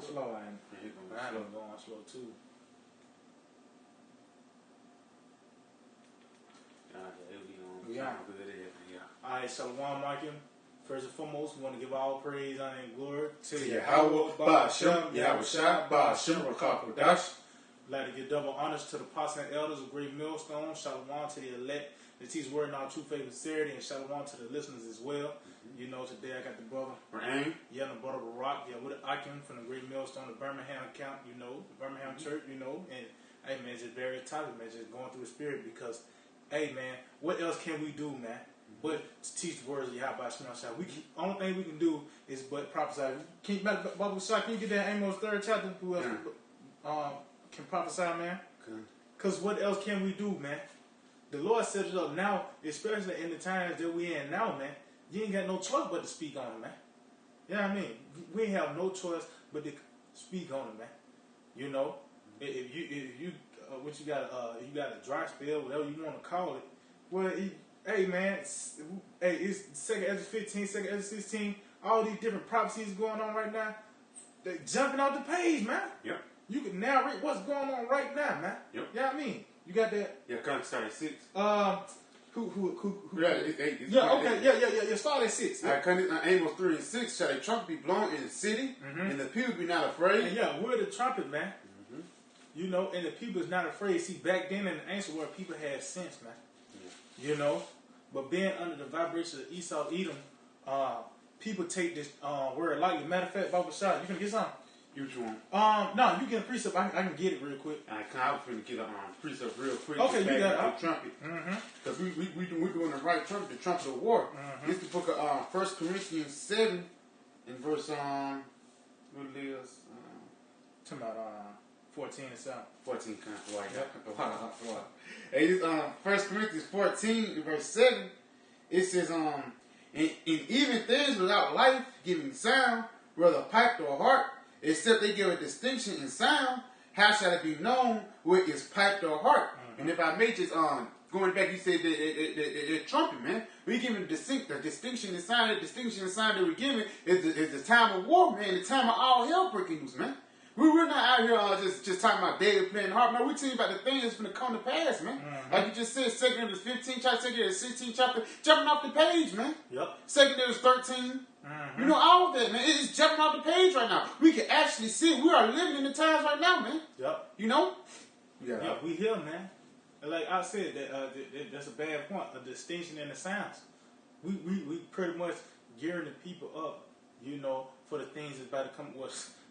going slow, ain't it? Yeah, it's Mine going is going slow too. it'll be on. Yeah. Alright, Shalom, Michael. First and foremost, we want to give all praise, honor, and glory to Yahweh, Ba'ashem, Yahweh Shah, Ba'ashem, Rakah, I'd like to give double honors to the apostles and elders of Great Millstone. Shalom to the elect that teach word in our true faith and sincerity, and shalom to the listeners as well. You know, today I got the brother Ra'ain. Yeah, the brother Barack. Yeah, with Akim from the Great Millstone, the Birmingham account, you know, the Birmingham church, you know. And, hey, man, it's just various topics, man, just going through the spirit because, hey, man, what else can we do, man, but to teach the words of Yahweh Shemashah? Only thing we can do is but prophesy. Can you get that Amos 3rd chapter? Who else can prophesy, man? Because what else can we do, man? The Lord set it up now, especially in the times that we in now, man. You ain't got no choice but to speak on it, man. You know what I mean? We ain't have no choice but to speak on it, man. You know, if you what you got a dry spell, whatever you want to call it. Well, hey man, it's 2nd Ezra 15, 2nd Ezra 16. All these different prophecies going on right now. They jumping off the page, man. Yep. You can narrate what's going on right now, man. Yep. You know what I mean? You got that? Yeah, come start at 6. Who? Yeah, Start at 6. Amos 3 and 6. Shall a trumpet be blown in the city, and the people be not afraid? And yeah, we're the trumpet, man. You know, and the people is not afraid. See, back then in the ancient world, people had sense, man. You know, but being under the vibration of Esau, Edom, people take this word lightly. Matter of fact, Baba Shah, you can get something? Which one? No, you get a precept. I can get it real quick. I was finna get a precept real quick. Okay, you got the trumpet. Because we doing the right trumpet, the trumpet of war. This is the book of 1 Corinthians 7 in verse what it is? Talking about 14 and 7. 14 kind of like that. Hey, this 1 Corinthians 14 in verse 7. It says in even things without life giving sound, whether piped or harp, except they give a distinction in sound, how shall it be known where it's piped or harp? And if I may just going back, you said the trumpet, man. We giving the distinction in sound. The distinction in sound that we're giving is the time of war, man. The time of all hell breaking loose, man. We're not out here just talking about David playing harp. No, we're telling you about the things that's going to come to pass, man. Like you just said, 2nd Corinthians 15 chapter, 2nd Corinthians 16 chapter, jumping off the page, man. Yep. 2nd Corinthians 13. You know, all of that, man. It's jumping off the page right now. We can actually see it. We are living in the times right now, man. Yep. You know? Yeah, we here, man. Like I said, that's a bad point. A distinction in the sounds. We pretty much gearing the people up, you know, for the things that's about to come.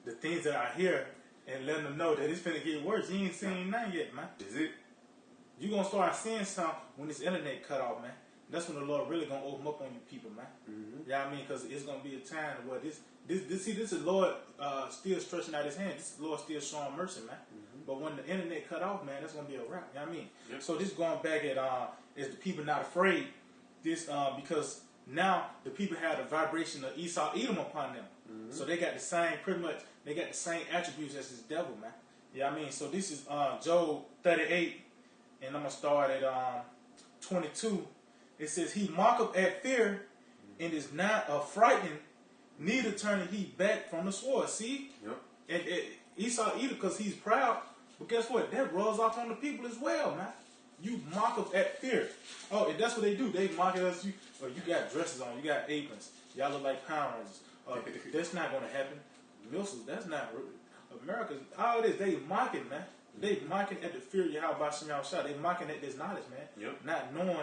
The things that are here, and letting them know that it's finna get worse. You ain't seen nothing yet, man. Is it? You gonna start seeing something when this internet cut off, man. That's when the Lord really gonna open up on you people, man. You know what I mean? Because it's gonna be a time where this is the Lord still stretching out His hand. This is the Lord still showing mercy, man. But when the internet cut off, man, that's gonna be a wrap. You know what I mean? Yep. So this going back at is the people not afraid? This because now the people have the vibration of Esau, Edom upon them. So they got the same, pretty much, they got the same attributes as this devil, man. You know what I mean? So this is Job 38, and I'm going to start at 22. It says, he mocketh at fear, and is not frightened, neither turneth he back from the sword. See? Yep. And Esau Edom, because he's proud, but guess what? That rubs off on the people as well, man. You mock us at fear. Oh, and that's what they do. They mock at us. You got dresses on. You got aprons. Y'all look like Power Rangers. That's not going to happen. Missiles, that's not America's. All this, they mocking, man. They mocking at the fear of Yahweh Shem Shah. They mocking at this knowledge, man. Yep. Not knowing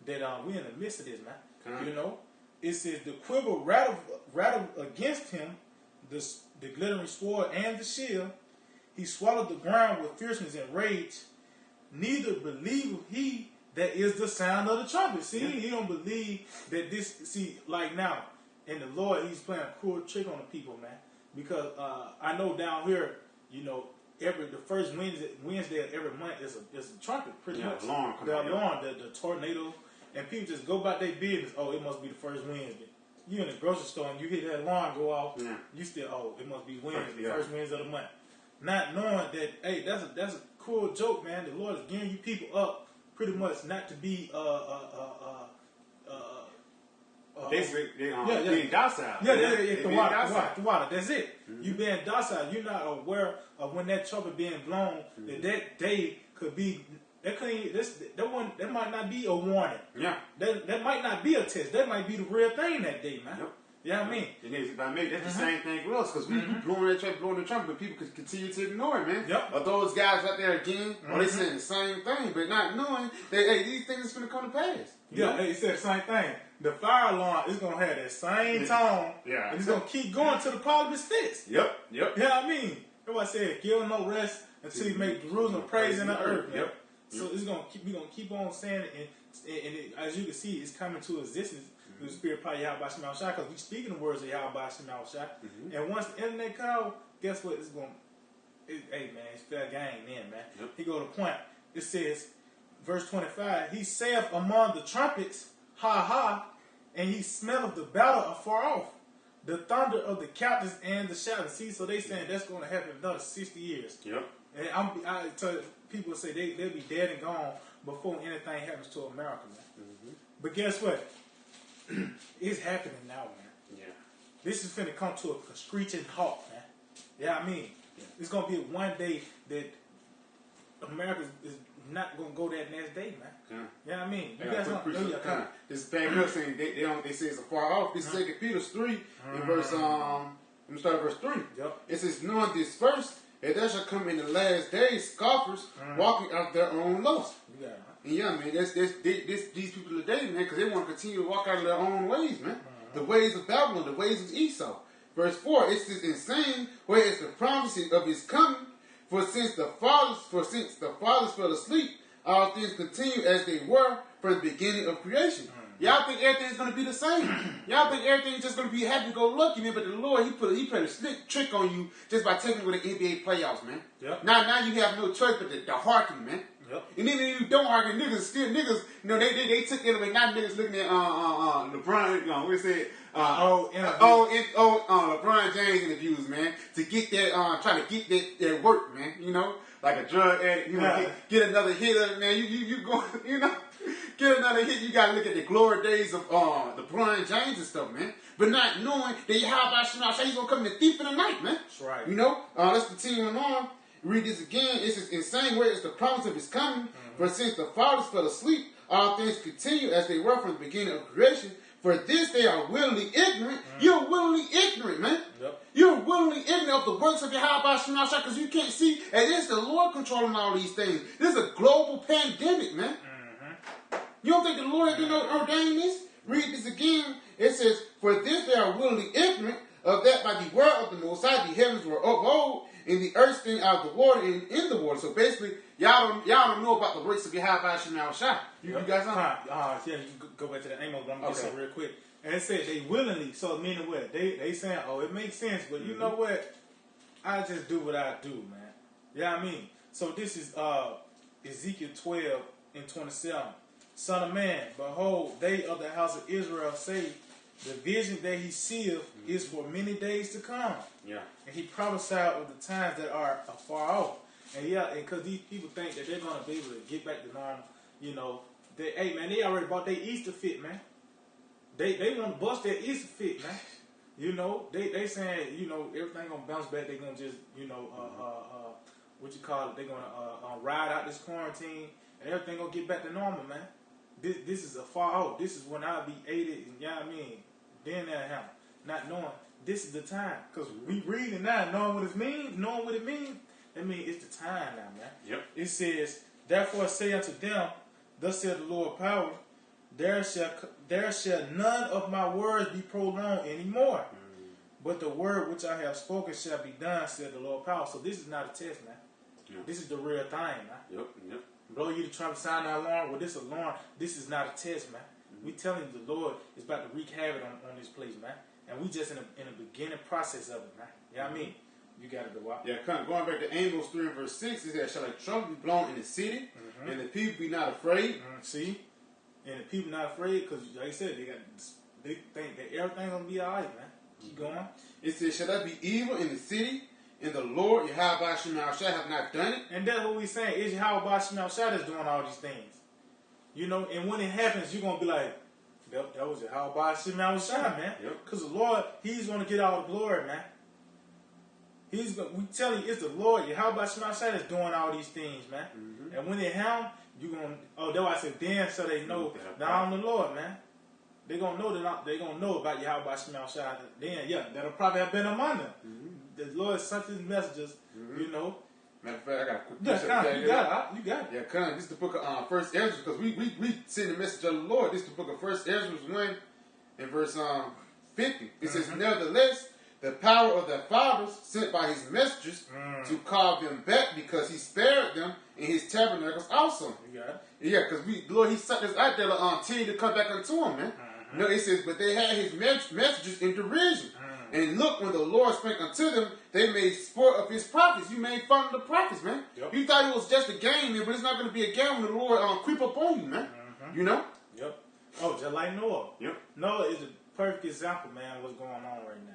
that we in the midst of this, man. You know? It says, the quiver rattled against him, the glittering sword and the shield. He swallowed the ground with fierceness and rage. Neither believe he that is the sound of the trumpet. See, he don't believe that this. See, like now, in the Lord, He's playing a cruel trick on the people, man. Because I know down here, you know, the first Wednesday of every month is a trumpet, pretty much. The alarm, the tornado, and people just go about their business. Oh, it must be the first Wednesday. You in the grocery store and you hear that alarm go off. Yeah. You still, it must be Wednesday, first Wednesday of the month. Not knowing that, hey, that's a cruel joke, man. The Lord is gearing you people up pretty much not to be being docile. The water. That's it. You being docile. You're not aware of when that trumpet being blown. That day could be. That might not be a warning. Yeah. That might not be a test. That might be the real thing that day, man. Yep. You know what I mean? And if I make that's the same thing with us, because we blowing the trumpet, but people could continue to ignore it, man. Yep. Or those guys out there again, or they saying the same thing, but not knowing that hey, these things is gonna come to pass. They said the same thing. The fire alarm is gonna have that same tone. Yeah. And it's gonna keep going till the Parliament fixed. Yep. You know what I mean? Everybody said, give no rest until you make Jerusalem praise in the earth. Yep. So it's gonna keep on saying it, and as you can see, it's coming to existence through the Spirit of Yahweh Shemel Shai, because we speaking the words of Yahweh Shemel Shai. And once the internet come, guess what? It's going. Hey man, it's fair game then, man. Yep. He go to point. It says, verse 25. He saith among the trumpets, ha ha, and he smelleth the battle afar off, the thunder of the captains and the shouting. See, so they saying that's going to happen another 60 years. Yep. And I tell people say they'll be dead and gone before anything happens to America, man. But guess what? It's happening now, man. Yeah. This is finna come to a screeching halt, man. Yeah, I mean, it's gonna be one day that America is not gonna go that next day, man. Yeah, I mean, you guys don't. This thing real saying they say it's a far off. This is 2 Peter 3 in verse let me start at verse 3. Yep. It says, knowing this first, that there shall come in the last days scoffers walking out their own lust. And yeah, man, that's these people today, man, because they want to continue to walk out of their own ways, man. The ways of Babylon, the ways of Esau. Verse 4, it's this insane, where it's the promises of his coming. For since the fathers fell asleep, all things continue as they were from the beginning of creation. Y'all think everything's going to be the same. Y'all think everything's just going to be happy-go-lucky, man. But the Lord, He played a slick trick on you just by taking with the NBA playoffs, man. Yep. Now you have no choice but to hearken, man. Yep. And even if you don't hearken, niggas, you know, they took it away. Now niggas looking at LeBron, what is it? LeBron James interviews, man, to get that, trying to get that work, man. You know, like a drug addict, you know, get another hit, man. You go, you know. Get another hit, you gotta look at the glory days of LeBron James and stuff, man. But not knowing that Yahweh Shemel he's gonna come in the thief in the night, man. That's right. You know, let's continue on. Read this again. It's this insane where it's the promise of his coming. For since the fathers fell asleep, all things continue as they were from the beginning of creation. For this they are willingly ignorant. You're willingly ignorant, man. Yep. You're willingly ignorant of the works of Yahweh Shemel because you can't see, and it's the Lord controlling all these things. This is a global pandemic, man. You don't think the Lord didn't ordain this? Read this again. It says, for this they are willingly ignorant of that by the word of the Most High the heavens were of old, and the earth sprang out of the water and in the water. So basically, y'all don't know about the works of Yahweh Shemel Shai. You guys know? Yeah, you can go back to the Amos, but I'm going to get something real quick. And it said they willingly, so meaning what? They saying, oh, it makes sense, but you know what? I just do what I do, man. Yeah, I mean. So this is Ezekiel 12 and 27. Son of man, behold, they of the house of Israel say, the vision that he seeth is for many days to come. Yeah. And he prophesied of the times that are afar off. And yeah, and because these people think that they're going to be able to get back to normal, you know, hey man, they already bought their Easter fit, man. They want to bust their Easter fit, man. You know, they saying, you know, everything going to bounce back. They're going to just, you know, what you call it, they're going to ride out this quarantine and everything going to get back to normal, man. This is a far out. This is when I'll be 80, and you know what I mean? Then that happen. Not knowing this is the time. Because we reading now, knowing what it means, that means it's the time now, man. Yep. It says, therefore say unto them, thus saith the Lord of power, there shall none of my words be prolonged anymore. But the word which I have spoken shall be done, said the Lord of power. So this is not a test, man. Yep. This is the real thing, man. Yep. Blow you to try to sound that alarm. Well, this alarm, this is not a test, man. We telling you the Lord is about to wreak havoc on this place, man. And we just in a beginning process of it, man. You know what I mean? You got to go out. Yeah, going back to Amos 3 and verse 6, it says, shall a trumpet be blown in the city, and the people be not afraid? See? And the people not afraid, because like I said, they think that everything's going to be all right, man. Keep going. It says, shall there be evil in the city? And the Lord, Yahweh Shemel Shai, have not done it. And that's what we're saying. It's Yahweh Shemel Shai that's doing all these things. You know, and when it happens, you're going to be like, That was it. How about Shimon was shy, man? Yep. Because the Lord, He's going to get all the glory, man. We tell you, it's the Lord. How about Shimon that's doing all these things, man? And when they have, you going to, that's why I said then, so they know that I'm the Lord, man. They're going to know that they're going to know about Yahweh Shimon Shai. Then, yeah, that'll probably have been among them. The Lord sent His messages, you know. Matter of fact, I got a quick you got it. Yeah, come. This is the book of First Ezra, because we send the message of the Lord. This is the book of First Ezra 1 and verse 50. It says, nevertheless, the power of their fathers sent by His messengers to call them back, because He spared them in His tabernacles also. You got it. Yeah, because the Lord, He sent us out there to tell you to come back unto Him, man. No, it says, but they had His messengers in derision. And look, when the Lord spake unto them, they made sport of His prophets. You made fun of the prophets, man. Yep. You thought it was just a game, man, but it's not going to be a game when the Lord creep up on you, man. You know? Yep. Oh, just like Noah. Yep. Noah is a perfect example, man, of what's going on right now.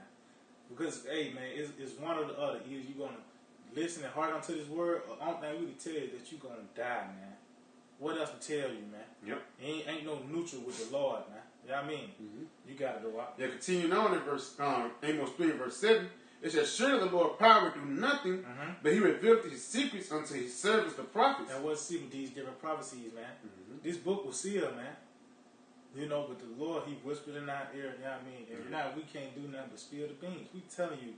Because, hey, man, it's one or the other. Either you're going to listen and hearken unto this word, or only thing we can tell you that you're going to die, man. What else to tell you, man? Yep. Ain't no neutral with the Lord, man. You know what I mean? You got to do it. Yeah, continuing on in verse Amos 3 and verse 7, it says, surely the Lord power would do nothing, but He revealed His secrets unto His servants, the prophets. And what's secret these different prophecies, man? This book was sealed, man. You know, but the Lord, He whispered in our ear, you know what I mean? And now we can't do nothing but spill the beans. We telling you,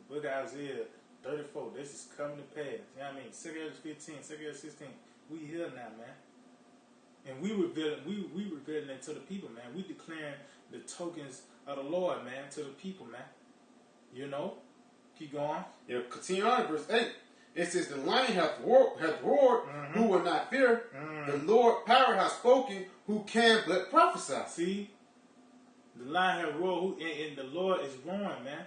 the book of Isaiah 34, this is coming to pass. You know what I mean? 2 Ezra 15, 2 Ezra 16, we here now, man. And we revealing it to the people, man. We declaring the tokens of the Lord, man, to the people, man. You know? Keep going. Yeah, continue on in verse 8. It says, the lion hath roared, who will not fear? The Lord power hath spoken, who can but prophesy? See? The lion hath roared, and the Lord is roaring, man.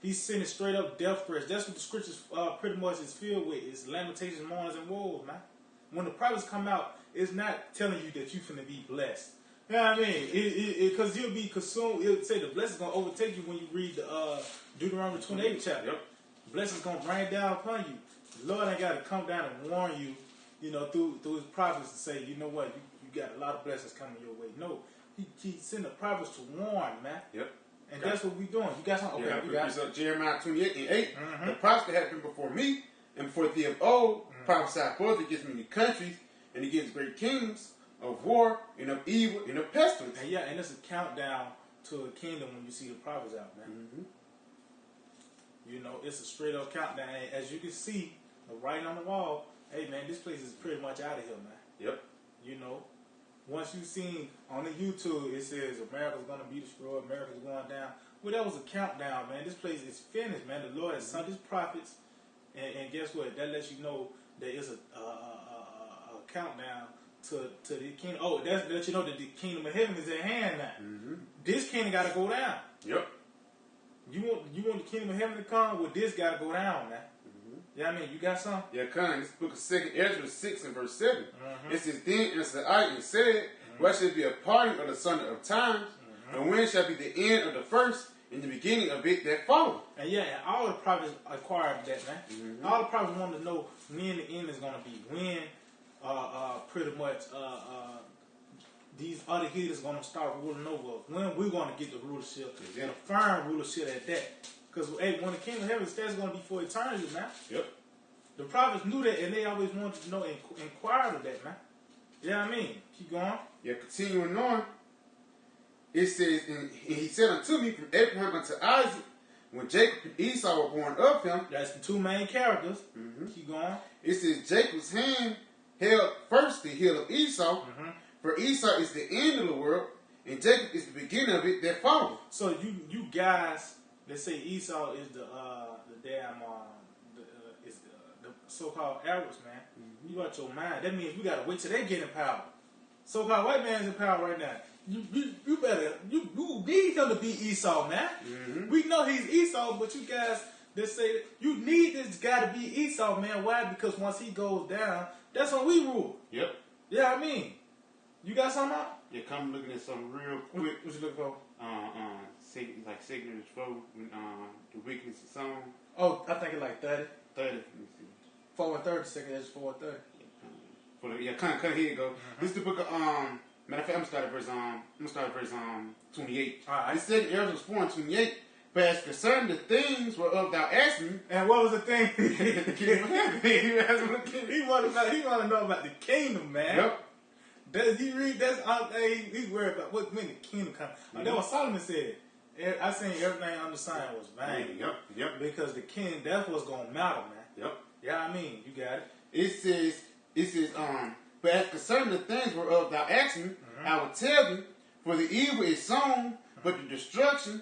He's sending straight up death threats. That's what the scriptures pretty much is filled with. It's lamentations, mourns, and woes, man. When the prophets come out, it's not telling you that you're finna be blessed. You know what I mean? Because you'll be consumed. It'll say the blessing's going to overtake you when you read the Deuteronomy 28 chapter. Yep. The blessing's going to rain down upon you. The Lord ain't got to come down and warn you, you know, through His prophets to say, you know what, you got a lot of blessings coming your way. No, He sent the prophets to warn, man. Yep. And that's what we doing. You got something? Okay, you got it. So Jeremiah 28 and 8, the prophets that have been before me and before thee of old, prophesied both against many countries and against great kings, of war and of evil and of pestilence. And yeah, and it's a countdown to a kingdom when you see the prophets out, man. You know, it's a straight up countdown. And as you can see, the writing on the wall, hey man, this place is pretty much out of here, man. Yep. You know, once you've seen on the YouTube, it says America's going to be destroyed, America's going down. Well, that was a countdown, man. This place is finished, man. The Lord has sent His prophets, and guess what? That lets you know there is a countdown to the kingdom. Oh, that lets you know that the kingdom of heaven is at hand now. This kingdom got to go down. Yep. You want the kingdom of heaven to come? Well, this got to go down, man. You know what I mean? You got something? Yeah, come. This book of 2 Ezra 6 and verse 7. It says, then answered I and said, where shall be a parting of the son of times? And when shall be the end of the first and the beginning of it that follow? And yeah, and all the prophets acquired that, man. All the prophets want to know when the end is going to be. When pretty much these other heathens going to start ruling over us. When we're going to get the rulership, and a firm rulership at that. Because hey, when the kingdom of heaven is going to be for eternity, man. Yep. The prophets knew that, and they always wanted to know and inquire of that, man. You know what I mean? Keep going. Yeah, continuing on. It says, and he said unto me, from Abraham unto Isaac, when Jacob and Esau were born of him. That's the two main characters. Keep going. It says, Jacob's hand held first the heel of Esau, for Esau is the end of the world, and Jacob is the beginning of it that follows. So you guys that say Esau is the so-called Arabs, man, you out your mind. That means we gotta wait till they get in power. So-called white man's in power right now. You need him to be Esau, man. We know he's Esau, but you guys that say that you need this guy to be Esau, man. Why? Because once he goes down, that's when we rule. Yep. Yeah, I mean, you got something out? Yeah, come looking at something real quick. What you looking for? Like Signature 4, the weakness of song. Oh, I think it's like 30. 30. Let me see. 4 and 30, second, that's 4 and 30. Yeah, come here you go. This is the book of Matter of fact, I'm gonna start at verse 28. All right. It said in Ezra 4 and 28, but as concerning the things whereof thou asked me, And what was the thing? the kingdom of heaven. He want to know about the kingdom, man. Yep. Does he read? That's all he's worried about. When the kingdom comes? Mm-hmm. That's what Solomon said. I seen everything on the sign was vain. Yep. Because the king, that's what's gonna matter, man. Yep. Yeah, I mean, you got it. It says, but as concerning the things whereof thou asked me, I will tell thee, for the evil is sown, but the destruction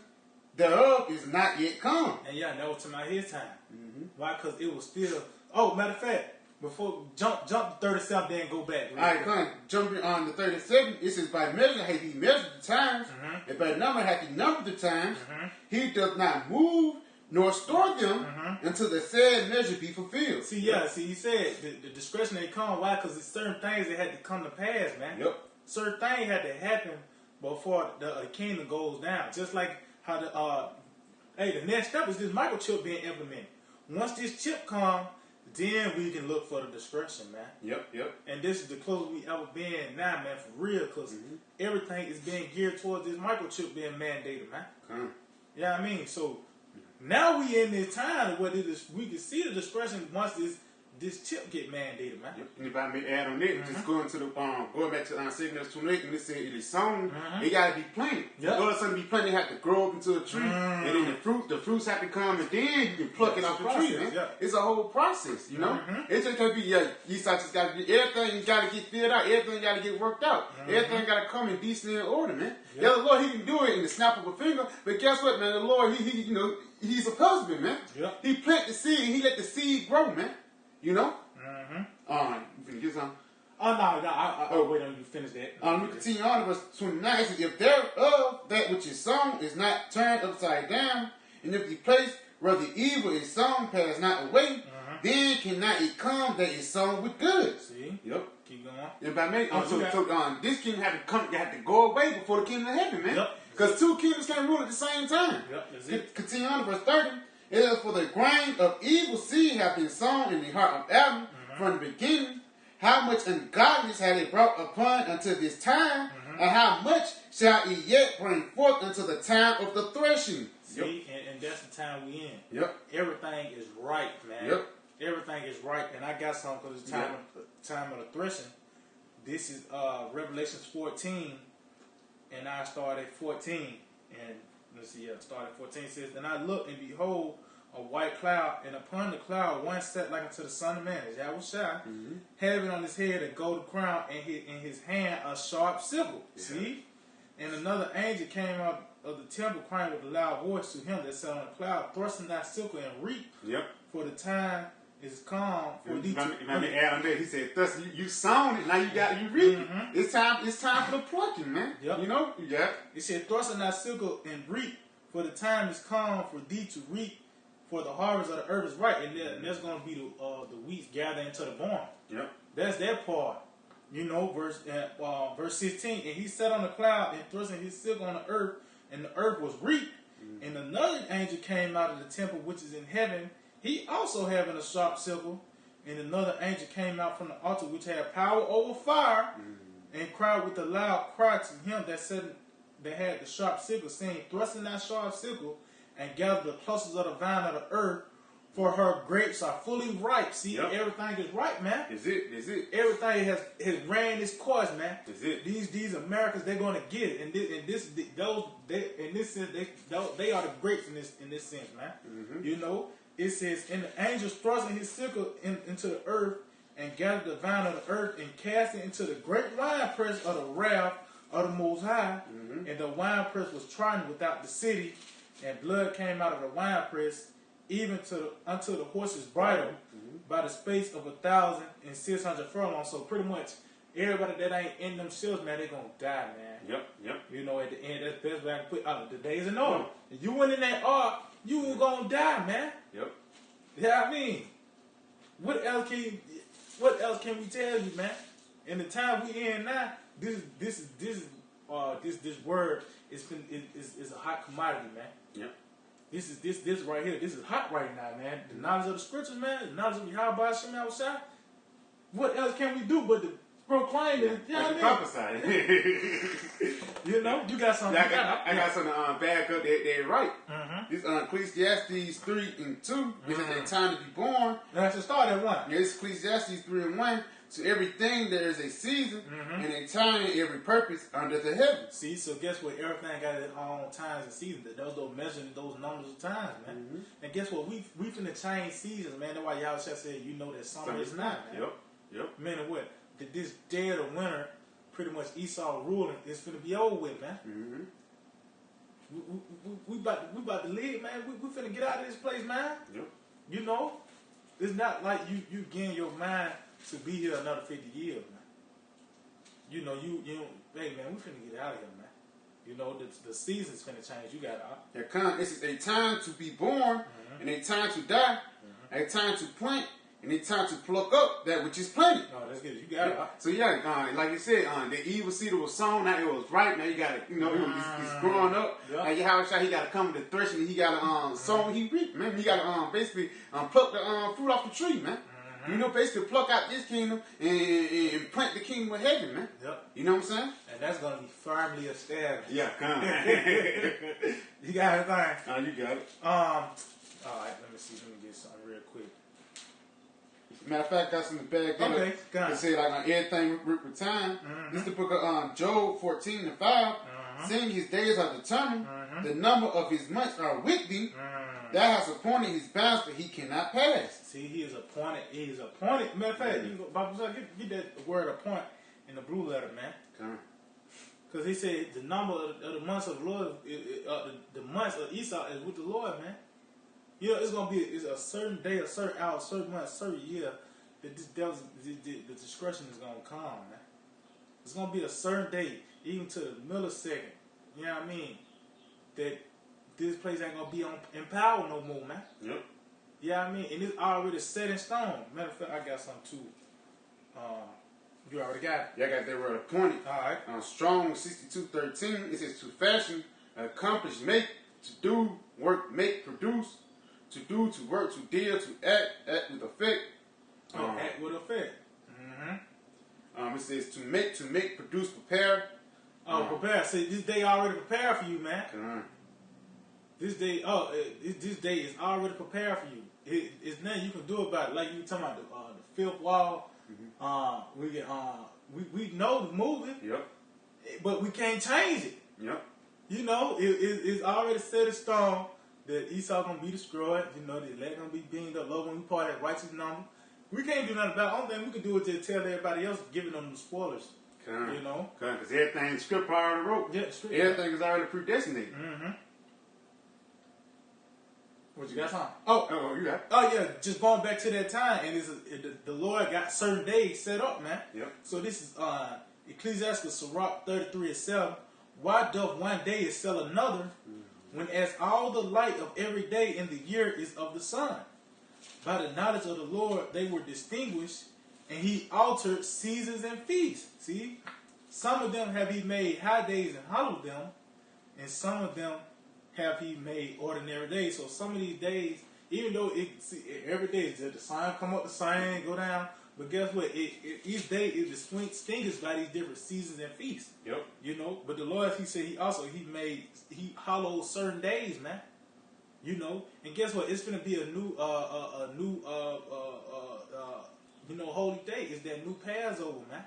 thereof is not yet come. And yeah, that was to his time. Why? Because it was still. Oh, matter of fact, before jump to 37, then go back. All right, come jumping on the 37. It says, by measure hath he measured the times, and by number hath he numbered the times. He doth not move nor store them until the said measure be fulfilled. See, he said the discretion they come. Why? Because it's certain things that had to come to pass, man. Yep. Certain things had to happen before the kingdom goes down. Just like how the next step is this microchip being implemented. Once this chip comes, then we can look for the discretion, man. Yep. And this is the closest we ever been now, man, for real, because everything is being geared towards this microchip being mandated, man. Yeah, I mean, so now we in this time where we can see the discretion once this chip get mandated, man. Yep. And if I may add on that, just going to the going back to 2 28, when it said it is sown, it got to be planted. Yep. In order for something to be planted, it have to grow up into a tree, and then the fruits have to come, and then you can pluck it off the tree, man. Yep. It's a whole process, you know. It just can't be you just got to get everything got to get filled out, everything got to get worked out, everything got to come in decent order, man. Yep. Yeah, the Lord, He can do it in the snap of a finger, but guess what, man? The Lord, He you know, He's a husband, man. Yep. He plant the seed, and He let the seed grow, man. You know? You finna get some? Oh, no, I'll wait on you to finish that. Let me continue on to verse 29. It says, if thereof that which is sown is not turned upside down, and if the place where the evil is sown pass not away, then cannot it come that is sown with good. See? Yep. Keep going. And by me, this kingdom had to go away before the kingdom of heaven, man. Yep. Because two kingdoms can't rule at the same time. Yep. Continue on to verse 30. It is for the grain of evil seed have been sown in the heart of Adam from the beginning. How much ungodliness had it brought upon until this time, and how much shall it yet bring forth until the time of the threshing? See, and that's the time we in. Yep. Everything is right, man. Yep. Everything is right, and I got something for the time of the threshing. This is Revelations 14, and I start at 14, and let's see, start at 14. It says, and I looked, and behold, a white cloud, and upon the cloud one sat like unto the Son of Man, as Yahushua, having on his head a golden crown, and in his hand a sharp sickle. Yeah. See? And another angel came out of the temple, crying with a loud voice to him that sat on the cloud, thrusting that sickle and reap. Yep. For the time is come for thee to add on that. He said, "Thus you sown it, now you reap it. It's time for the plucking, man." Yep. You know, It said, "Thrusting thy sickle and reap, for the time is come for thee to reap, for the harvest of the earth is right." And there's going to be the wheat gathered into the barn. Yep. That's that part. You know, verse 16. And he sat on the cloud and thrusting his sickle on the earth, and the earth was reaped. And another angel came out of the temple which is in heaven, he also having a sharp sickle. And another angel came out from the altar which had power over fire, and cried with a loud cry to him that had the sharp sickle, saying, "Thrusting that sharp sickle, and gather the clusters of the vine of the earth, for her grapes are fully ripe." See, everything is ripe, man. Is it? Everything has ran its course, man. Is it? These Americans, they're gonna get it, and they are the grapes in this sense, man. You know, it says, "And the angel thrusting his sickle into the earth, and gathered the vine of the earth, and cast it into the great winepress of the wrath of the Most High. And the winepress was trodden without the city, and blood came out of the winepress, even unto the horse's bridle, by the space of 1,600 furlongs." So pretty much everybody that ain't in them shields, man, they gonna die, man. Yep. You know, at the end, that's the best way I can put the days in order. If you went in that ark, you were gonna die, man. Yep. Yeah, I mean, what else can we tell you, man? In the time we in now, this word is a hot commodity, man. Yep. This right here, this is hot right now, man. The knowledge of the scriptures, man, the knowledge of Yahweh Shem Yahushua. What else can we do but proclaim it. You know what I mean? Prophesy. You know, you got something. I got something back up they're right. This Ecclesiastes 3 and 2 is at the time to be born. That's the start at 1. It's Ecclesiastes 3 and 1. To everything there is a season and a time and every purpose under the heaven. See, so guess what? Everything got its own times and seasons. Those don't measure those numbers of times, man. And guess what? We finna change seasons, man. That's why y'all just said you know that summer is not, man. Yep. Man, what? This dead of winter, pretty much Esau ruling, is finna be over with, man. We about to leave, man. We finna get out of this place, man. Yep. You know, it's not like you getting your mind to be here another 50 years, man. You know, hey, man, we finna get out of here, man. You know, the season's finna change. You got this is a time to be born and a time to die, a time to plant and a time to pluck up that which is planted. No, that's good. You got it. So yeah, like you said, the evil seed was sown. Now it was ripe. Now you got to, you know, it's growing up. Yep. Like how he got to come to threshing. He got to sow. He reap, man. He got to basically pluck the fruit off the tree, man. You know, basically pluck out this kingdom and plant the kingdom of heaven, man. Yep. You know what I'm saying? And that's gonna be firmly established. Yeah, come. You got it, man. Oh, you got it. All right. Let me see. Let me get something real quick. Matter of fact, got some back there. Okay, got it. It said like everything with time. This is the book of Job 14 and 5. Seeing his days are determined, the number of his months are with thee. Thou hast appointed his bounds that he cannot pass. See, he is appointed. He is appointed. Matter of fact, you go, Bible says, get that word appoint in the blue letter, man. Because he said the number of the months of the Lord, the months of Esau is with the Lord, man. You know, it's gonna be a certain day, a certain hour, a certain month, a certain year that the discretion is gonna come, man. It's gonna be a certain day, even to the millisecond. You know what I mean? That this place ain't gonna be in power no more, man. Yep. You know what I mean? And it's already set in stone. Matter of fact, I got some too. You already got it. Yeah, I got that word appointed. All right. Strong 62:13. It says to fashion, accomplish, make, to do, work, make, produce, to do, to work, to deal, to act with effect. Act with effect. It says to make, produce, prepare. Prepare. See, this day already prepared for you, man. This day, this day is already prepared for you. It's nothing you can do about it. Like you were talking about the fifth wall. We know the moving. Yep. But we can't change it. Yep. You know, it's already set in stone that Esau gonna be destroyed. You know, the elect gonna be beamed up. Low when we part that righteous number. We can't do nothing about it. Only thing we can do is just tell everybody else, giving them the spoilers. You know, because everything script already wrote. Yeah, everything is already predestinated. What you got, Tom? You got. Oh yeah, just going back to that time, and the Lord got certain days set up, man. Yep. So this is Ecclesiastes Sirach 33:7. Why doth one day excel another, when as all the light of every day in the year is of the sun? By the knowledge of the Lord they were distinguished, and he altered seasons and feasts. See, some of them have he made high days and hallowed them, and some of them have he made ordinary days. So some of these days, even though every day the sun come up, the sun go down, but guess what? Each day is distinguished by these different seasons and feasts. Yep. You know, but the Lord, he said he hollowed certain days, man. You know, and guess what? It's gonna be a new holy day. It's that new Passover, man.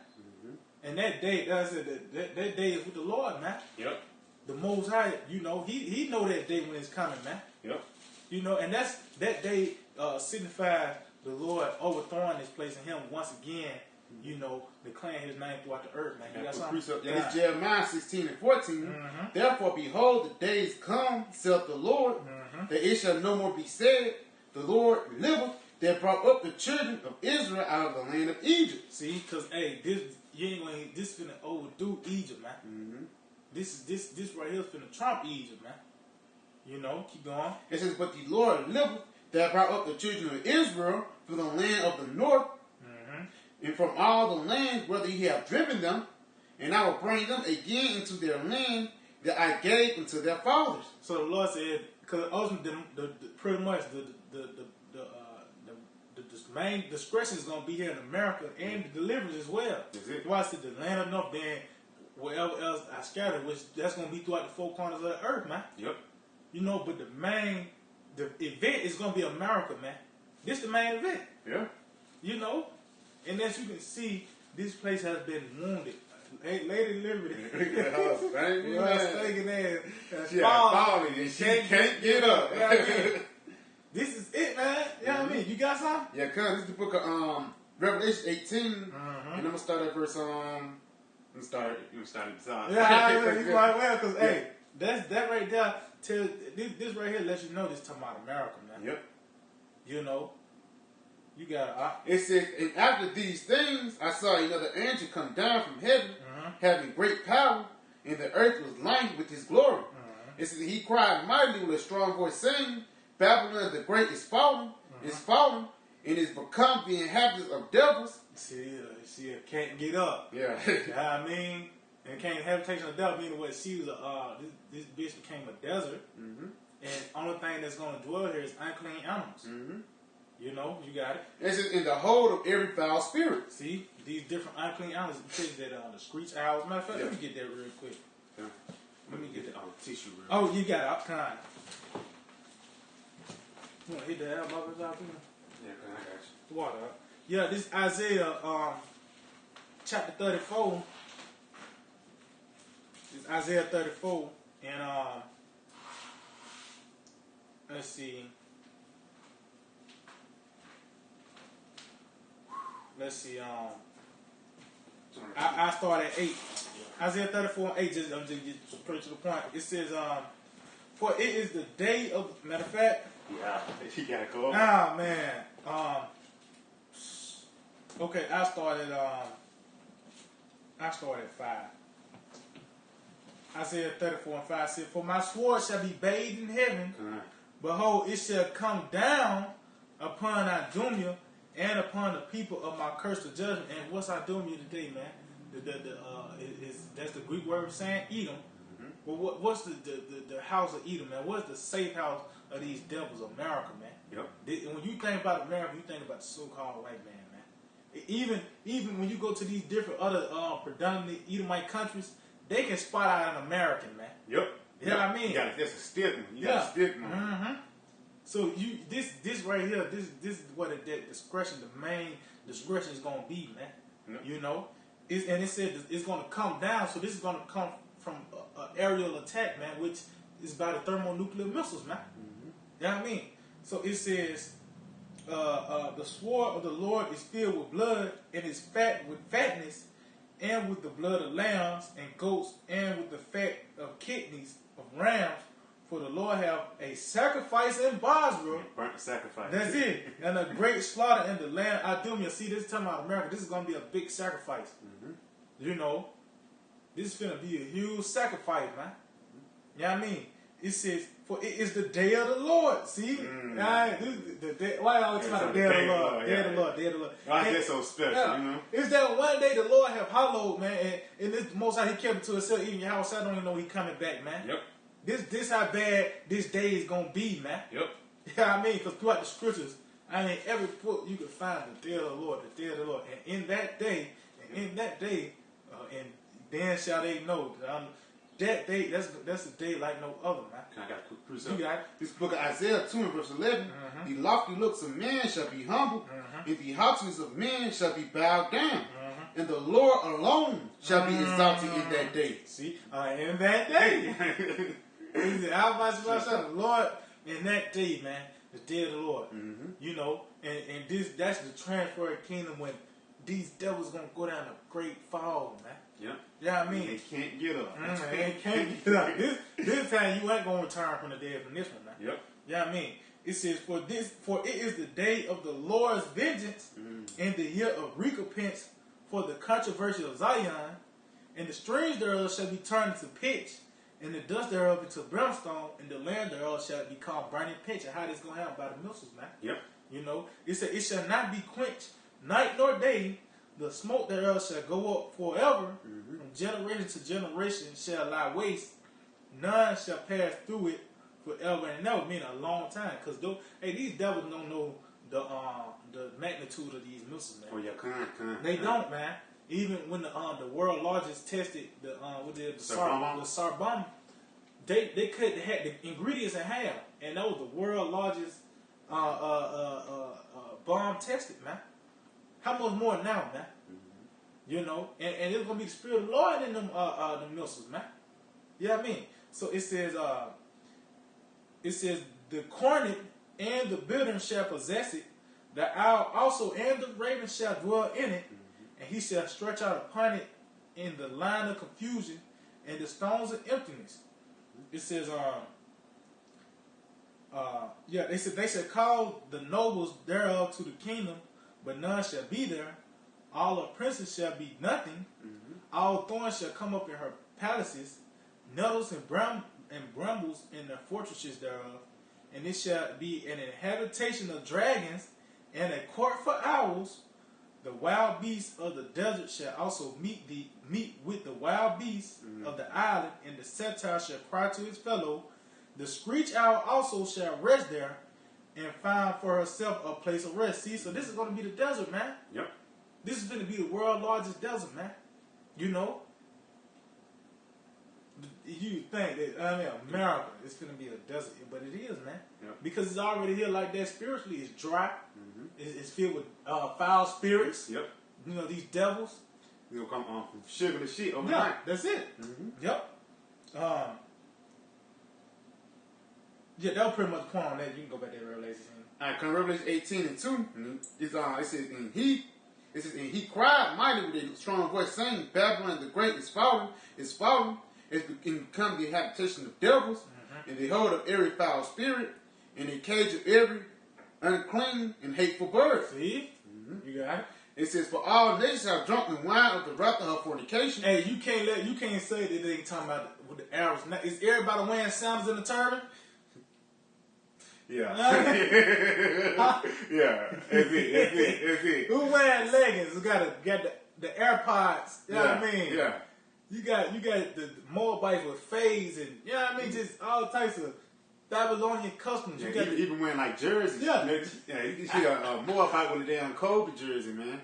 And that day, that day is with the Lord, man. Yep. The Most High, you know, he know that day when it's coming, man. Yep. You know, and that day signifies the Lord overthrowing this place and him once again, you know, declaring his name throughout the earth, man. You got something? Yeah, it's Jeremiah 16 and 14. Therefore, behold, the days come, saith the Lord, that it shall no more be said, the Lord liveth, that brought up the children of Israel out of the land of Egypt. See, because, hey, this finna overdo Egypt, man. This right here is finna trump Egypt, man. You know, keep going. It says, but the Lord liveth, that brought up the children of Israel from the land of the north, and from all the lands whether he have driven them, and I will bring them again into their land that I gave unto their fathers. So the Lord said, because pretty much the the main discretion is going to be here in America and the deliverance as well. That's it. Why I said the land of North, then wherever else I scattered, which that's going to be throughout the four corners of the earth, man. Yep. You know, but the event is going to be America, man. This the main event. Yeah. You know, and as you can see, this place has been wounded. Hey, Lady Liberty. She falling and she can't get up. You know what I mean? This is it, man. You know what I mean? You got something? Yeah, cuz this is the book of Revelation 18. And I'm gonna start at verse you start at the top. Yeah, you might well, because hey, that right there this right here lets you know this talking about America, man. Yep. You know. You got it says, and after these things, I saw another angel come down from heaven, having great power, and the earth was lined with his glory. It says, he cried mightily with a strong voice, saying, Babylon the Great is fallen, and is become the inhabitants of devils. See, it can't get up. Yeah. You know what I mean? And can't habitation of devil, meaning what she was this bitch became a desert. And only thing that's going to dwell here is unclean animals. You know, you got it. It says, in the hold of every foul spirit. See, these different unclean animals, because that the screech owls. Matter of fact, let me get that real quick. Yeah. Let me get that tissue real quick. Oh, you got it. I'm kind. You want to hit the elbow out there? Yeah, I got you. Water up. Yeah, this Isaiah chapter 34. This Isaiah 34. And let's see. Let's see. I start at 8. Isaiah 34 and 8. I'm just get straight to the point. It says, for it is the day of. Matter of fact. Yeah, he gotta go. Nah, man. Okay, I started at 5. Isaiah 34 and 5 said, for my sword shall be bathed in heaven. Behold, it shall come down upon Idumea and upon the people of my curse of judgment. And what's Idumea today, man? That's the Greek word saying Edom. Well, what's the house of Edom, man? What's the safe house of these devils? America, man. Yep. When you think about America, you think about the so-called white man, man. Even when you go to these different other predominantly Edomite countries, they can spot out an American, man. Yep. You know what I mean? That's a stiffman. You got a stiffman. So this right here, this is what that discretion, the main discretion is gonna be, man. Yep. You know, and it said it's gonna come down. So this is gonna come from an aerial attack, man, which is by the thermonuclear missiles, man. You know what I mean? So it says, the sword of the Lord is filled with blood and is fat with fatness, and with the blood of lambs and goats, and with the fat of kidneys of rams. For the Lord have a sacrifice in Bosra. Burnt sacrifice. That's it. And a great slaughter in the land of Idumea. See, this is talking about America. This is going to be a big sacrifice. You know, this is going to be a huge sacrifice, man. You know what I mean? It says, for it is the day of the Lord. See? Why I always talk about the day of the Lord? Day of the Lord, day of the Lord. Why is that so special, you know? It's that one day the Lord have hallowed, man, and this most how he kept it to himself, even your house. I don't even know he coming back, man. Yep. This how bad this day is gonna be, man. Yep. You know what I mean? Because throughout the scriptures, I mean, every book you can find the day of the Lord, the day of the Lord, and in that day, and then shall they know. That day, that's a day like no other, man. I got a quick proof. You got it. This book of Isaiah 2 and verse 11. The lofty looks of men shall be humbled, and the haughtiness of men shall be bowed down. And the Lord alone shall be exalted in that day. See, in that day. The Lord in that day, man, the day of the Lord. You know, and that's the transfer of kingdom when these devils gonna go down a great fall, man. Yep. Yeah, I mean, they can't get up. They can't get up. This time you ain't gonna return from the dead from this one, man. Yep. Yeah, I mean, it says for it is the day of the Lord's vengeance and the year of recompense for the controversy of Zion, and the streams thereof shall be turned into pitch, and the dust thereof into brimstone, and the land thereof shall be called burning pitch. And how this gonna happen? By the missiles, man. Yep. You know, it said it shall not be quenched night nor day. The smoke thereof shall go up forever. From generation to generation shall lie waste. None shall pass through it forever and ever. Meaning a long time. Because these devils don't know the magnitude of these missiles, man. Oh yeah, They don't, man. Even when the world largest tested the SAR bomb, they could have the ingredients in half, and that was the world largest bomb tested, man. How much more now, man? You know, and it's gonna be the Spirit of the Lord in them missiles, man. You know what I mean? So it says the cornet and the bittern shall possess it, the owl also and the raven shall dwell in it, and he shall stretch out upon it in the line of confusion and the stones of emptiness. It says they shall call the nobles thereof to the kingdom, but none shall be there. All her princes shall be nothing. All thorns shall come up in her palaces, nettles and brambles in the fortresses thereof. And it shall be an habitation of dragons and a court for owls. The wild beasts of the desert shall also meet with the wild beasts of the island, and the satyr shall cry to his fellow. The screech owl also shall rest there and find for herself a place of rest. See, so this is going to be the desert, man. Yep. This is going to be the world's largest desert, man. You know? You think that, America is going to be a desert, but it is, man. Yep. Because it's already here like that spiritually. It's dry. It's filled with foul spirits. Yep. You know, these devils. They'll come from sugar to shit overnight. Yeah, that's it. Yep. Yeah, that was pretty much the point on that. You can go back there to Revelation. Alright, come Revelation 18:2. It says, and he cried mightily with a strong voice, saying, Babylon the Great is fallen, it's become the habitation of devils, and the hold of every foul spirit, and the cage of every unclean and hateful bird. See? You got it. It says, for all nations have drunk the wine of the wrath of her fornication. Hey, you can't say that they ain't talking about with the arrows. Now, is everybody wearing sandals in the turban? Yeah. Yeah. It's it. Who wearing leggings? Who got the AirPods? You know what I mean? Yeah. You got the Moabites with fades and you know what I mean, just all types of Babylonian customs. Yeah, you got even wearing like jerseys. Yeah. You can see a Moabite with a damn Kobe jersey, man.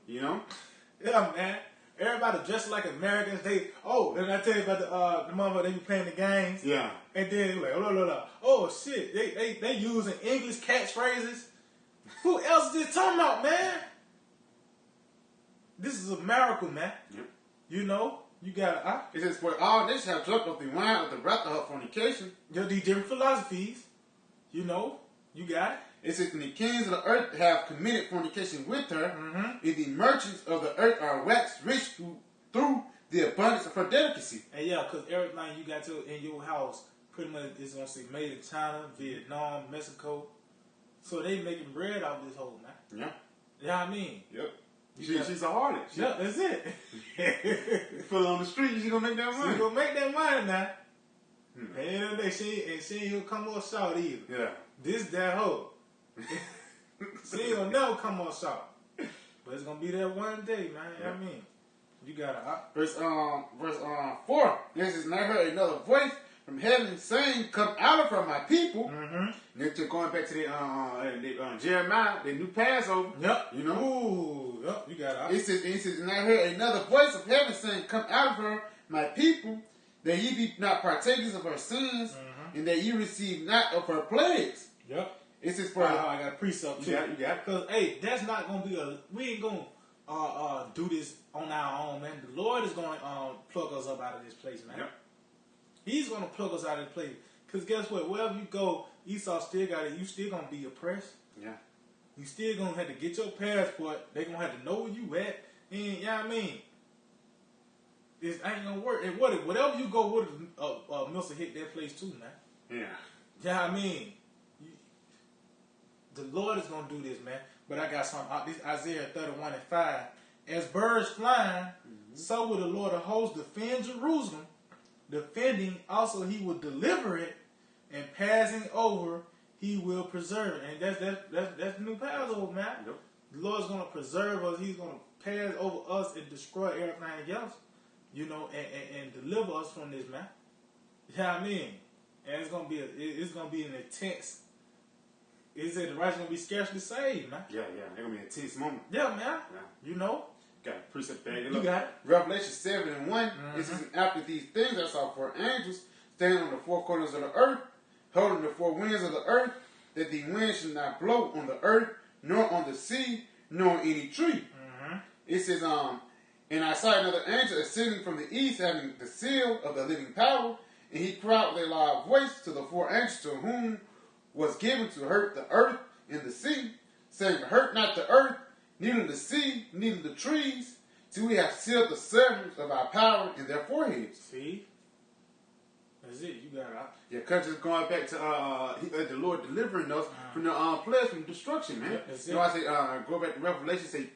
You know? Yeah, man. Everybody dressed like Americans. Then I tell you about the motherfucker they be playing the games. Yeah. And then like, oh shit, they using English catchphrases. Who else is this talking about, man? This is a miracle, man. Yep. You know, you got it says, for all nations have drunk of the wine of the wrath of her fornication. You know, these different philosophies. You know, you got it. It says, and the kings of the earth have committed fornication with her, and the merchants of the earth are waxed rich through the abundance of her delicacy. And yeah, because everything you got in your house pretty much is going to say made in China, Vietnam, Mexico. So they making bread out of this whole, man. Yeah. You know what I mean? Yep. She's a harlot. Yeah, that's it. Put her on the street, she's going to make that money. She's going to make that money now. And the end of the day, she ain't going to come on short either. Yeah. This, that hoe. She ain't gonna never come on short. But it's gonna be there one day, man. You know what I mean? You gotta verse 4. This is, and I heard another voice from heaven saying, come out of her, my people. And they're going back to the Jeremiah, the new Passover. Yep. You know? Ooh, yep, you gotta It says, and I heard another voice of heaven saying, come out of her, my people, that ye be not partakers of her sins, and that ye receive not of her plagues. Yep. It says for I got a precept too. You got it. Because hey, that's not gonna be we ain't gonna do this on our own, man. The Lord is gonna plug us up out of this place, man. Yep. He's gonna plug us out of this place. Cause guess what? Wherever you go, Esau still got it. You still gonna be oppressed. Yeah. You still gonna have to get your passport. They gonna have to know where you at. And you know what I mean? This ain't gonna work. And whatever you go with, Milsa hit that place too, man. Yeah. You know what I mean? The Lord is going to do this, man. But I got something. This Isaiah 31:5. As birds flying, so will the Lord of hosts defend Jerusalem. Defending, also he will deliver it. And passing over, he will preserve it. And that's the new Passover, man. Yep. The Lord's going to preserve us. He's going to pass over us and destroy everything else. You know, and deliver us from this, man. You know what I mean? And it's going to be an intense he said the righteous gonna be scarcely saved, man. Yeah, they're gonna be a tense moment. Yeah, man. Yeah. You know. Got a precept bag. You got it. Revelation 7:1. This is after these things I saw 4 angels standing on the 4 corners of the earth, holding the 4 winds of the earth, that the wind should not blow on the earth, nor on the sea, nor on any tree. It says, and I saw another angel ascending from the east, having the seal of the living power, and he cried with a loud voice to the 4 angels to whom was given to hurt the earth and the sea, saying, hurt not the earth, neither the sea, neither the trees, till we have sealed the servants of our power in their foreheads. See? That's it. You got it. Yeah, because it's going back to the Lord delivering us from the plagues, from destruction, man. That's you know, I say, go back to Revelation, say,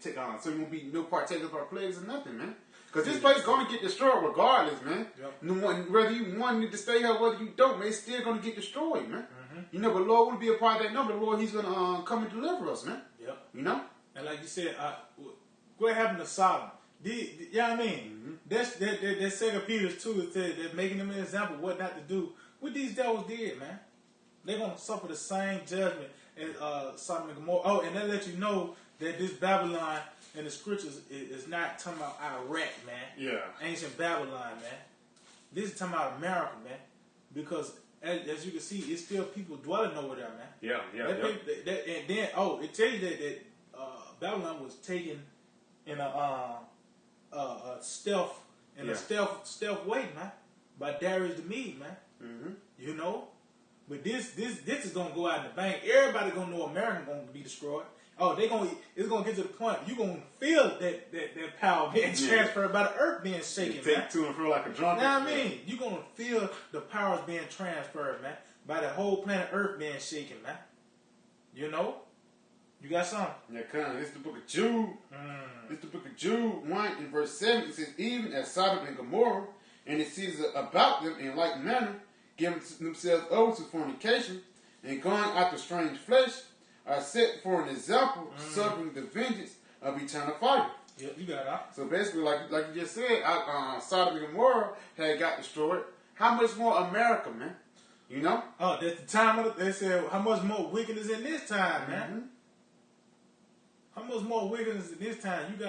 so you won't be no partakers of our plagues or nothing, man. Because this place is going to get destroyed regardless, man. Yep. Whether you want to stay here, whether you don't, man, it's still going to get destroyed, man. You know, but Lord will be a part of that number. The Lord, He's going to come and deliver us, man. Yep. You know? And like you said, what happened to Sodom? You know what I mean? That's 2 Peter 2 is they're making them an example of what not to do. What these devils did, man. They're going to suffer the same judgment as Sodom and Gomorrah. Oh, and that let you know that this Babylon in the scriptures is not talking about Iraq, man. Yeah. Ancient Babylon, man. This is talking about America, man. Because as you can see, it's still people dwelling over there, man. Yeah. And then, it tell you that Babylon was taken in a stealth way, man, by Darius the Mede, man. You know, but this is gonna go out in the bank. Everybody gonna know America gonna be destroyed. Oh, it's gonna get to the point you gonna feel that power being transferred by the earth being shaken, take man. to and fro like a drunkard. You know what I mean? You gonna feel the powers being transferred, man, by the whole planet Earth being shaken, man. You know. You got something? Yeah, come. This is the book of Jude. This is the book of Jude 1 in verse 7. It says, even as Sodom and Gomorrah, and it says about them in like manner, giving themselves over to fornication, and going after strange flesh, are set for an example, suffering the vengeance of eternal fire. Yep, you got it. So basically, like you just said, Sodom and Gomorrah had got destroyed. How much more America, man? You know? Oh, that's the time they said, how much more wickedness in this time, man? How much more wickedness in this time? You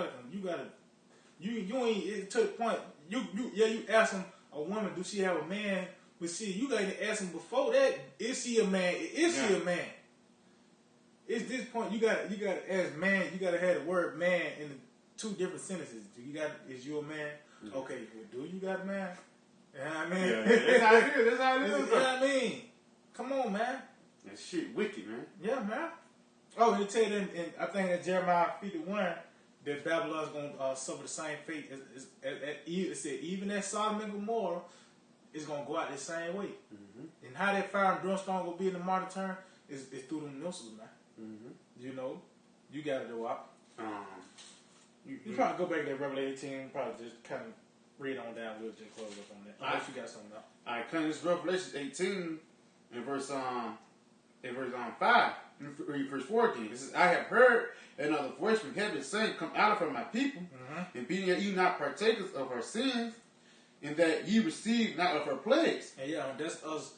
ain't to the point. You ask them, a woman, do she have a man? But see, you got to ask them before that, is she a man? Is she a man? It's this point you got to ask man. You got to have the word man in the 2 different sentences. Is you a man? Okay, well, do you got a man? You know what I mean? Yeah, that's how it is. That's how it is. You know what I mean? Come on, man. That shit wicked, man. Yeah, man. Oh, and they tell you, and I think that Jeremiah 51, that Babylon's going to suffer the same fate as it said, even as Sodom and Gomorrah is going to go out the same way. And how that fire and brimstone will be in the modern term is through them missiles, man. You know, you got to do up. You probably go back to that Revelation 18, probably just kind of read on down. We'll just close up on that. Unless you got something else. All right, come this Revelation 18 in verse 5. Verse 14. It says, I have heard another voice from heaven saying, come out of her, my people, and be ye not partakers of her sins, and that ye receive not of her plagues. And that's us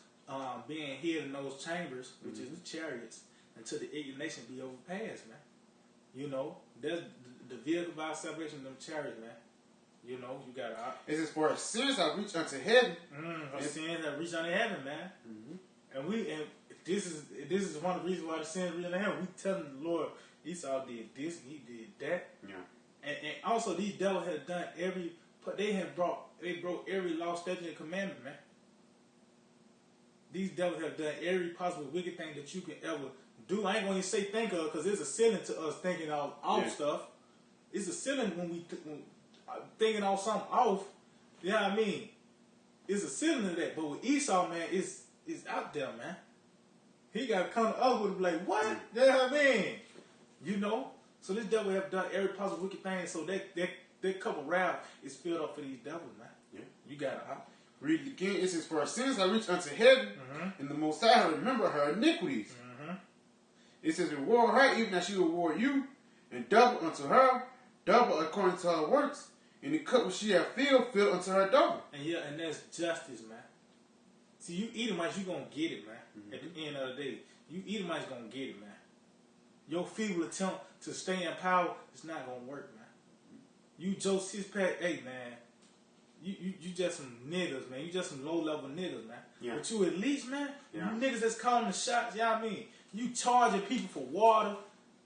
being hid in those chambers, which is the chariots, until the indignation be overpassed, man. You know, that's the vehicle of our salvation, them chariots, man. You know, you got to... It says, for our sins have reached unto heaven. Our sins have reached unto heaven, man. And this is one of the reasons why the sins reached unto heaven. We telling the Lord, Esau did this and he did that. Yeah. And also these devils have done they broke every law, statute, and commandment, man. These devils have done every possible wicked thing that you can ever do. I ain't going to say think of, because there's a ceiling to us thinking off stuff. It's a ceiling when we thinking off something off. You know what I mean? It's a ceiling to that. But with Esau, man, it's out there, man. He got to come to us with like, what? You know what I mean? You know? So this devil have done every possible wicked thing, so that couple round is filled up for these devils, man. Yeah. You got to read it again. It says, for our sins have reached unto heaven, and the Most High remember her iniquities. It says, reward her even as she reward you, and double unto her, double according to her works. And the cup which she hath filled, fill unto her double. And that's justice, man. See, you eat it, man, you gonna get it, man. At the end of the day, you Edomites gonna get it, man. Your feeble attempt to stay in power is not gonna work, man. You Joe Sixpack, hey man, you just some niggas, man. You just some low level niggas, man. Yeah. But you at least, man, Yeah. you niggas that's calling the shots, you know what I mean? You charging people for water,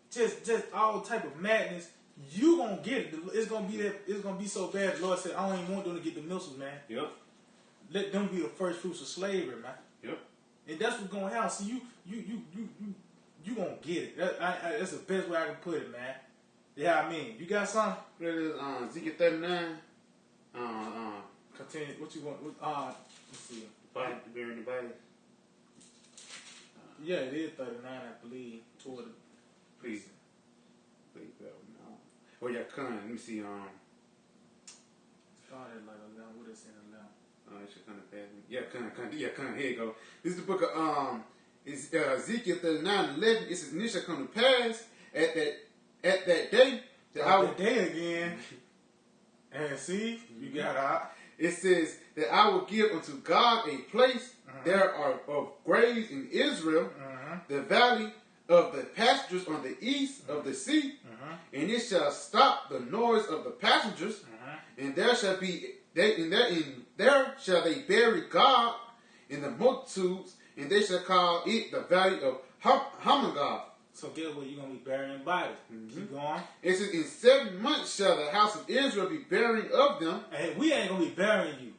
just all type of madness. You gonna get it. It's gonna be so bad. The Lord said, I don't even want them to get the missiles, man. Yep. Let them be the first fruits of slavery, man. Yep. And that's what's gonna happen. So you gonna get it. That's the best way I can put it, man. Yeah, I mean, you got something? That is Ezekiel 39. Continue. What you want? Let's see. Body, burying the body. Yeah, it is 39, I believe. Toward the. Please bear with me. Oh yeah, let me see. God, it's like 11. What is in 11? It should come to pass. Yeah, here you go. This is the book of it's Ezekiel 39:11. It says, and it shall come to pass at that day that I will. That day again. And see, you got out. It says that I will give unto God a place. There are of graves in Israel, the valley of the pastures on the east of the sea, and it shall stop the noise of the passengers, and there shall be there shall they bury God in the multitudes, and they shall call it the valley of Hamagog. So guess what? You're going to be burying bodies. Keep going. It says, in 7 months shall the house of Israel be burying of them. And we ain't going to be burying you.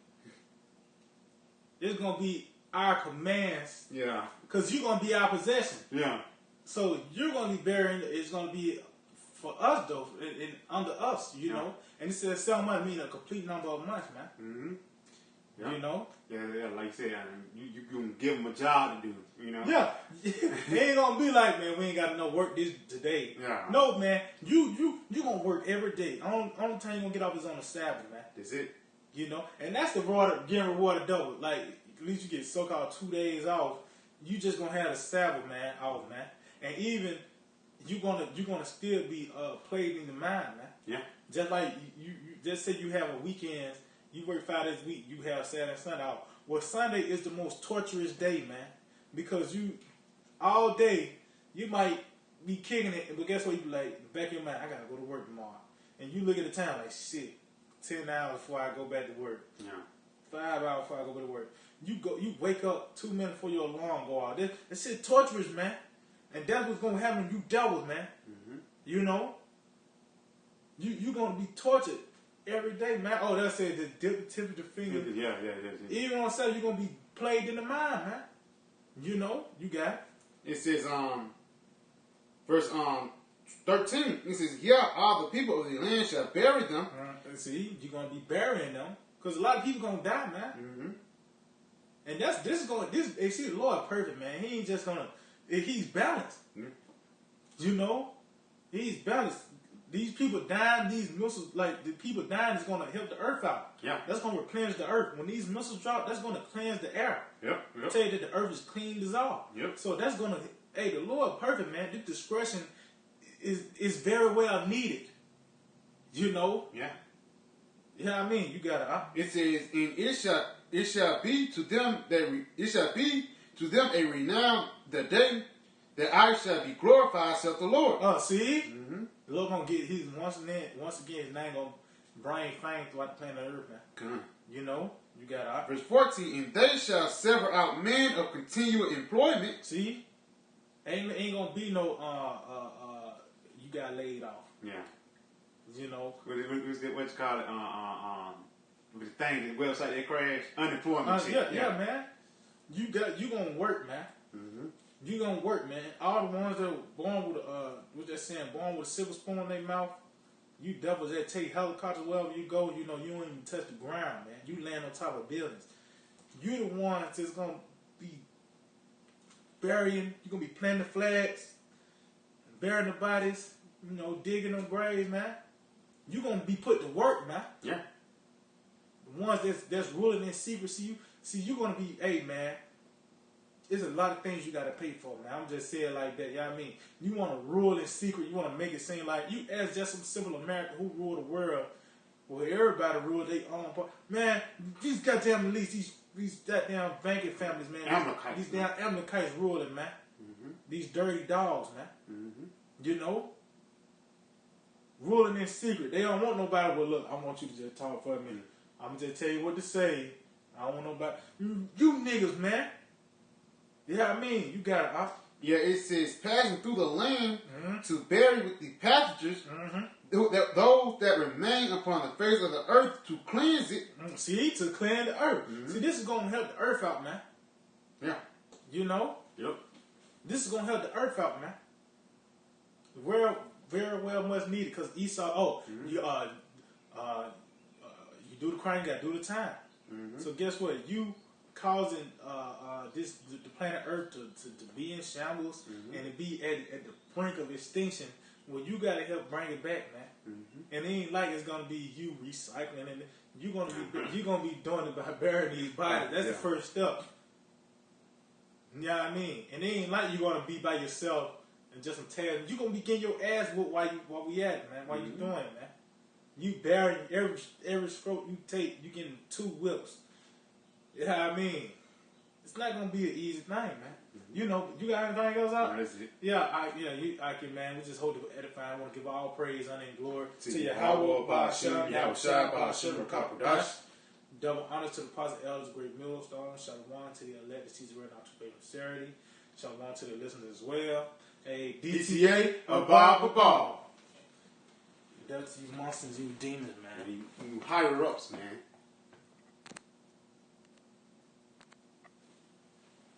It's going to be our commands. Yeah. Because you're going to be our possession. Yeah. So you're going to be burying, it's going to be for us, though, and under us, you know. And it says 7 months mean a complete number of months, man. Mm-hmm. Yeah. You know? Yeah, like you said, you can give them a job to do, you know? Yeah. It ain't going to be like, man, we ain't got enough work today. Yeah. No, man. You going to work every day. Only time you're going to get off is on the Sabbath, man. That's it. You know? And that's getting rewarded double. Like, at least you get so-called 2 days off. You just going to have the Sabbath, man, off, man. And even, you're gonna still be played in the mind, man. Yeah. Just like, you just say you have a weekend. You work 5 days a week, you have Saturday and Sunday off. Well, Sunday is the most torturous day, man. Because all day, you might be kicking it, but guess what? You be like, back in your mind, I gotta go to work tomorrow. And you look at the time like, shit, 10 hours before I go back to work. Yeah. 5 hours before I go back to work. You wake up 2 minutes before your alarm go out. That shit torturous, man. And that's what's gonna happen when you devils, man. Mm-hmm. You know? You gonna be tortured every day, man. Oh, that said the tip of the finger. Yeah. Even on Saturday, you're gonna be played in the mind, man. You know, you got it. It says, verse 13. It says, yeah, all the people of the land shall bury them. See, you're gonna be burying them because a lot of people gonna die, man. Mm-hmm. And they see the Lord perfect, man. He ain't just gonna. He's balanced. Mm-hmm. You know, he's balanced. These people dying, these missiles, like the people dying is going to help the earth out. Yeah. That's going to replenish the earth. When these missiles drop, that's going to cleanse the air. Yep. I tell you that the earth is clean as all. Yep. So that's going to, the Lord perfect, man. This discretion is very well needed. You know? Yeah. You know what I mean? You got to. It says, and it shall be to them a renown the day that I shall be glorified, saith the Lord. See? Mm-hmm. The Lord gonna get once again his name gonna bring fame throughout the planet Earth, man. Come on. You know, you got verse 14, and they shall sever out men of continual employment. See? Ain't gonna be no you got laid off. Yeah. You know. What you call it? With the thing, the website that crashed, unemployment shit. Yeah, man. You gonna work, man. Mm-hmm. You gonna work, man. All the ones that are born with born with a silver spoon in their mouth, you devils that take helicopters wherever you go, you know, you don't even touch the ground, man. You land on top of buildings. You the ones that's gonna be burying, you're gonna be planting the flags, burying the bodies, you know, digging them graves, man. You're gonna be put to work, man. Yeah. The ones that's ruling in secrecy, you're gonna be, hey, man. There's a lot of things you got to pay for, man. I'm just saying like that. You know what I mean? You want to rule in secret. You want to make it seem like you as just some simple American who rule the world, where everybody rule their own part. Man, these goddamn elites, these goddamn banking families, man. These damn Amalekites ruling, man. Mm-hmm. These dirty dogs, man. Mm-hmm. You know? Ruling in secret. They don't want nobody. Well, look, I want you to just talk for a minute. I'm going to just tell you what to say. I don't want nobody. You niggas, man. Yeah, I mean, you got it. Yeah, it says passing through the land to bury with the passengers those that remain upon the face of the earth to cleanse it. See, to cleanse the earth. See, this is going to help the earth out, man. Yeah. You know? Yep. This is going to help the earth out, man. Very well much needed because Esau, you do the crime, you got to do the time. So guess what? You causing the planet Earth to be in shambles and to be at the brink of extinction. Well, you got to help bring it back, man. And it ain't like it's gonna be you recycling, and you're gonna be doing it by burying these bodies. That's the first step. You know what I mean? And it ain't like you're gonna be by yourself and just some tail. You're gonna be getting your ass whooped while we at it, man. While you doing it, man. You burying every stroke you take, you getting 2 whips. You know what I mean? It's not gonna be an easy thing, man. You know, you got anything else out? No, that's it. Yeah, I can, man. We just hold it edifying. I want to give all praise, honor, and glory to Yahweh, Ba'ashem, Yahushua, Ba'ashem, Rakakodash. Double honor to the positive elders, great millstone. Shalom to the elect, the season not to faith and sincerity. Shalom to the listeners as well. Hey, DTA, above. That's you monsters, you demons, man. You higher ups, man.